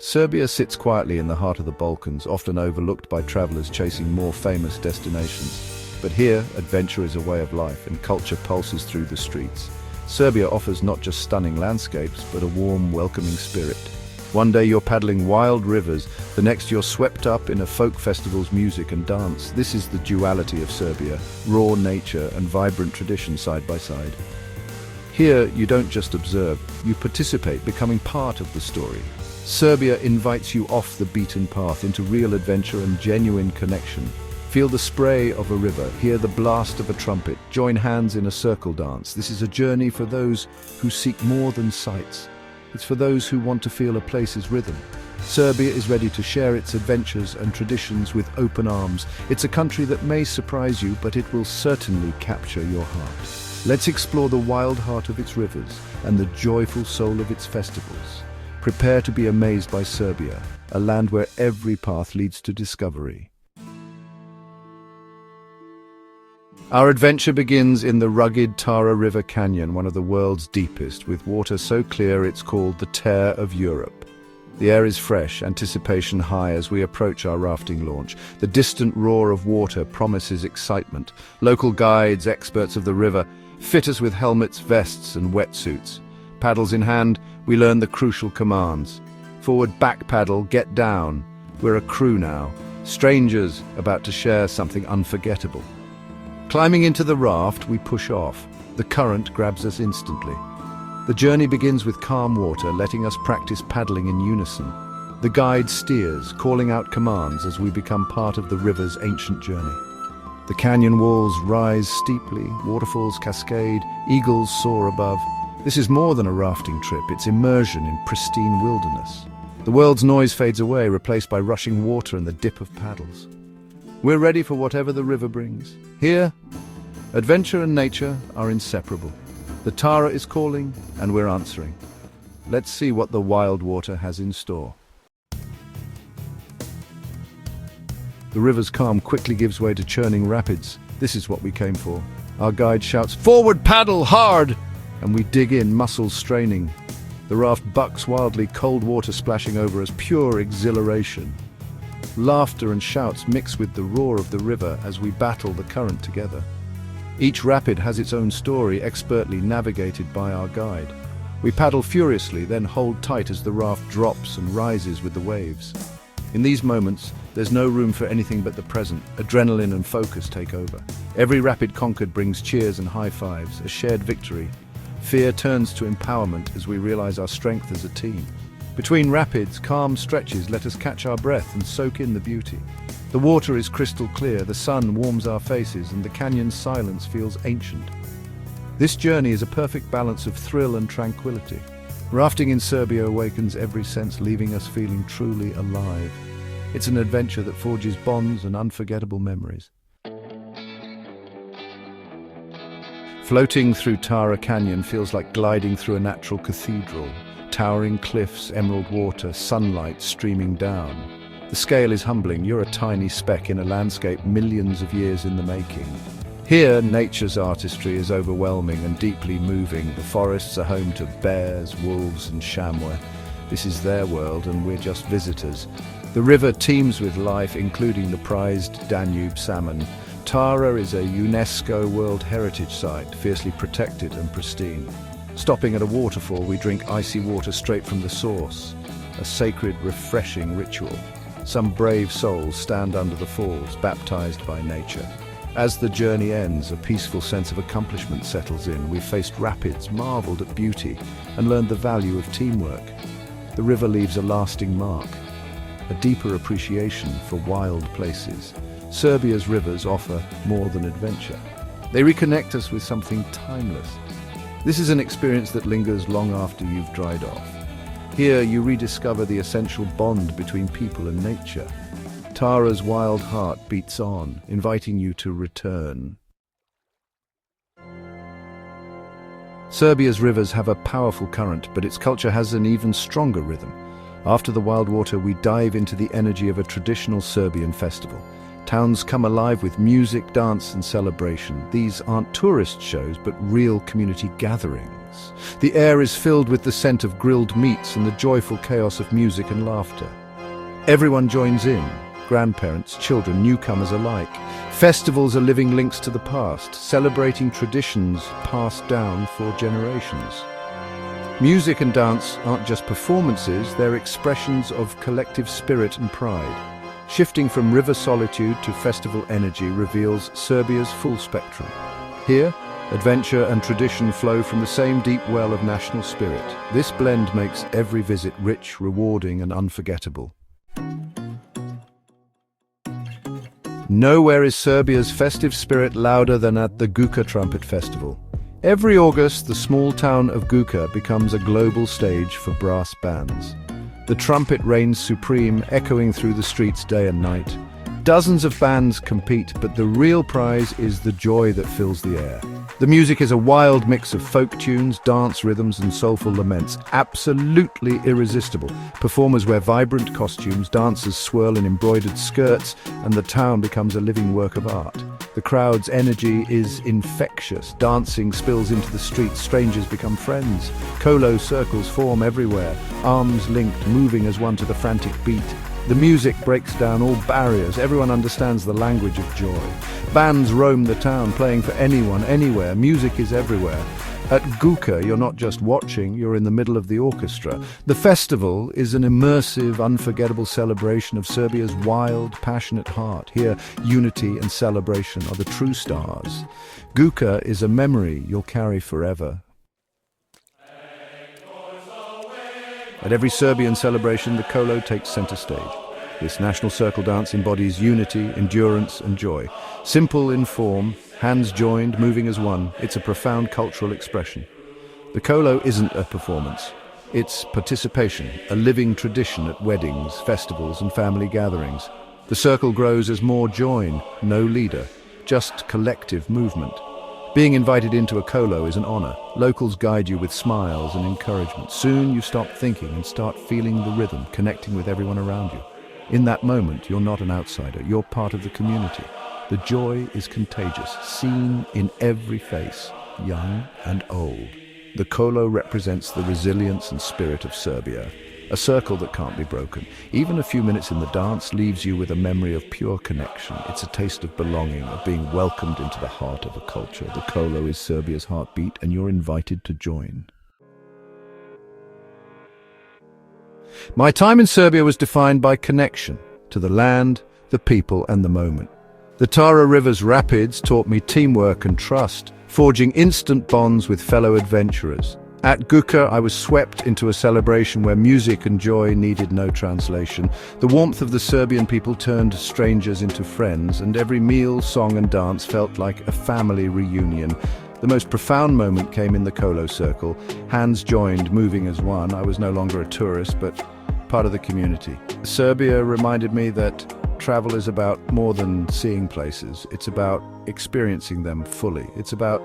Serbia sits quietly in the heart of the Balkans, often overlooked by travelers chasing more famous destinations. But here, adventure is a way of life and culture pulses through the streets. Serbia offers not just stunning landscapes, but a warm, welcoming spirit. One day you're paddling wild rivers, the next you're swept up in a folk festival's music and dance. This is the duality of Serbia, raw nature and vibrant tradition side by side. Here, you don't just observe, you participate, becoming part of the story. Serbia invites you off the beaten path into real adventure and genuine connection. Feel the spray of a river, hear the blast of a trumpet, join hands in a circle dance. This is a journey for those who seek more than sights. It's for those who want to feel a place's rhythm. Serbia is ready to share its adventures and traditions with open arms. It's a country that may surprise you, but it will certainly capture your heart. Let's explore the wild heart of its rivers and the joyful soul of its festivals. Prepare to be amazed by Serbia, a land where every path leads to discovery. Our adventure begins in the rugged Tara River Canyon, one of the world's deepest, with water so clear it's called the Tear of Europe. The air is fresh, anticipation high as we approach our rafting launch. The distant roar of water promises excitement. Local guides, experts of the river, fit us with helmets, vests and wetsuits. Paddles in hand, we learn the crucial commands. Forward, back paddle, get down. We're a crew now, strangers about to share something unforgettable. Climbing into the raft, we push off. The current grabs us instantly. The journey begins with calm water, letting us practice paddling in unison. The guide steers, calling out commands as we become part of the river's ancient journey. The canyon walls rise steeply, waterfalls cascade, eagles soar above. This is more than a rafting trip, it's immersion in pristine wilderness. The world's noise fades away, replaced by rushing water and the dip of paddles. We're ready for whatever the river brings. Here, adventure and nature are inseparable. The Tara is calling, and we're answering. Let's see what the wild water has in store. The river's calm quickly gives way to churning rapids. This is what we came for. Our guide shouts, "Forward paddle, hard!" And we dig in, muscles straining. The raft bucks wildly, cold water splashing over us, pure exhilaration. Laughter and shouts mix with the roar of the river as we battle the current together. Each rapid has its own story, expertly navigated by our guide. We paddle furiously, then hold tight as the raft drops and rises with the waves. In these moments, there's no room for anything but the present. Adrenaline and focus take over. Every rapid conquered brings cheers and high fives, a shared victory. Fear turns to empowerment as we realize our strength as a team. Between rapids, calm stretches let us catch our breath and soak in the beauty. The water is crystal clear, the sun warms our faces, and the canyon's silence feels ancient. This journey is a perfect balance of thrill and tranquility. Rafting in Serbia awakens every sense, leaving us feeling truly alive. It's an adventure that forges bonds and unforgettable memories. Floating through Tara Canyon feels like gliding through a natural cathedral. Towering cliffs, emerald water, sunlight streaming down. The scale is humbling. You're a tiny speck in a landscape millions of years in the making. Here, nature's artistry is overwhelming and deeply moving. The forests are home to bears, wolves and chamois. This is their world and we're just visitors. The river teems with life, including the prized Danube salmon. Tara is a UNESCO World Heritage Site, fiercely protected and pristine. Stopping at a waterfall, we drink icy water straight from the source, a sacred, refreshing ritual. Some brave souls stand under the falls, baptized by nature. As the journey ends, a peaceful sense of accomplishment settles in. We've faced rapids, marveled at beauty, and learned the value of teamwork. The river leaves a lasting mark, a deeper appreciation for wild places. Serbia's rivers offer more than adventure. They reconnect us with something timeless. This is an experience that lingers long after you've dried off. Here you rediscover the essential bond between people and nature. Tara's wild heart beats on, inviting you to return. Serbia's rivers have a powerful current, but its culture has an even stronger rhythm. After the Wild Water, we dive into the energy of a traditional Serbian festival. Towns come alive with music, dance, and celebration. These aren't tourist shows, but real community gatherings. The air is filled with the scent of grilled meats and the joyful chaos of music and laughter. Everyone joins in, grandparents, children, newcomers alike. Festivals are living links to the past, celebrating traditions passed down for generations. Music and dance aren't just performances, they're expressions of collective spirit and pride. Shifting from river solitude to festival energy reveals Serbia's full spectrum. Here, adventure and tradition flow from the same deep well of national spirit. This blend makes every visit rich, rewarding, and unforgettable. Nowhere is Serbia's festive spirit louder than at the Guka Trumpet Festival. Every August, the small town of Guka becomes a global stage for brass bands. The trumpet reigns supreme, echoing through the streets day and night. Dozens of bands compete, but the real prize is the joy that fills the air. The music is a wild mix of folk tunes, dance rhythms, and soulful laments, absolutely irresistible. Performers wear vibrant costumes, dancers swirl in embroidered skirts, and the town becomes a living work of art. The crowd's energy is infectious. Dancing spills into the streets, strangers become friends. Kolo circles form everywhere, arms linked, moving as one to the frantic beat. The music breaks down all barriers. Everyone understands the language of joy. Bands roam the town, playing for anyone, anywhere. Music is everywhere. At Guka, you're not just watching, you're in the middle of the orchestra. The festival is an immersive, unforgettable celebration of Serbia's wild, passionate heart. Here, unity and celebration are the true stars. Guka is a memory you'll carry forever. At every Serbian celebration, the Kolo takes center stage. This national circle dance embodies unity, endurance, and joy. Simple in form, hands joined, moving as one, it's a profound cultural expression. The Kolo isn't a performance. It's participation, a living tradition at weddings, festivals, and family gatherings. The circle grows as more join, no leader, just collective movement. Being invited into a Kolo is an honor. Locals guide you with smiles and encouragement. Soon you stop thinking and start feeling the rhythm, connecting with everyone around you. In that moment, you're not an outsider, you're part of the community. The joy is contagious, seen in every face, young and old. The Kolo represents the resilience and spirit of Serbia, a circle that can't be broken. Even a few minutes in the dance leaves you with a memory of pure connection. It's a taste of belonging, of being welcomed into the heart of a culture. The Kolo is Serbia's heartbeat, and you're invited to join. My time in Serbia was defined by connection to the land, the people, and the moment. The Tara River's rapids taught me teamwork and trust, forging instant bonds with fellow adventurers. At Guka, I was swept into a celebration where music and joy needed no translation. The warmth of the Serbian people turned strangers into friends, and every meal, song, and dance felt like a family reunion. The most profound moment came in the Kolo circle. Hands joined, moving as one. I was no longer a tourist, but part of the community. Serbia reminded me that travel is about more than seeing places. It's about experiencing them fully. It's about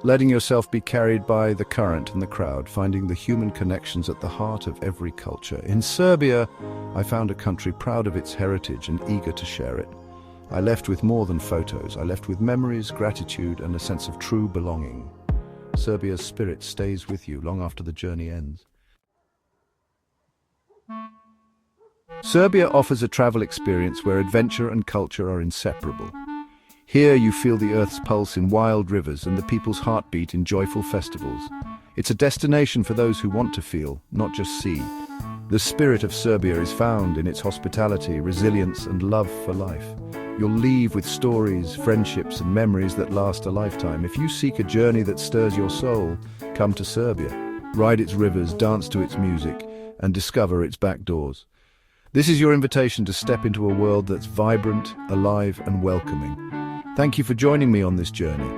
letting yourself be carried by the current and the crowd, finding the human connections at the heart of every culture. In Serbia, I found a country proud of its heritage and eager to share it. I left with more than photos. I left with memories, gratitude, and a sense of true belonging. Serbia's spirit stays with you long after the journey ends. Serbia offers a travel experience where adventure and culture are inseparable. Here you feel the earth's pulse in wild rivers and the people's heartbeat in joyful festivals. It's a destination for those who want to feel, not just see. The spirit of Serbia is found in its hospitality, resilience, and love for life. You'll leave with stories, friendships, and memories that last a lifetime. If you seek a journey that stirs your soul, come to Serbia. Ride its rivers, dance to its music, and discover its back doors. This is your invitation to step into a world that's vibrant, alive, and welcoming. Thank you for joining me on this journey.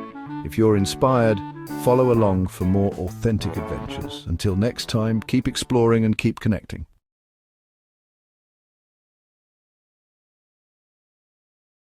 If you're inspired, follow along for more authentic adventures. Until next time, keep exploring and keep connecting.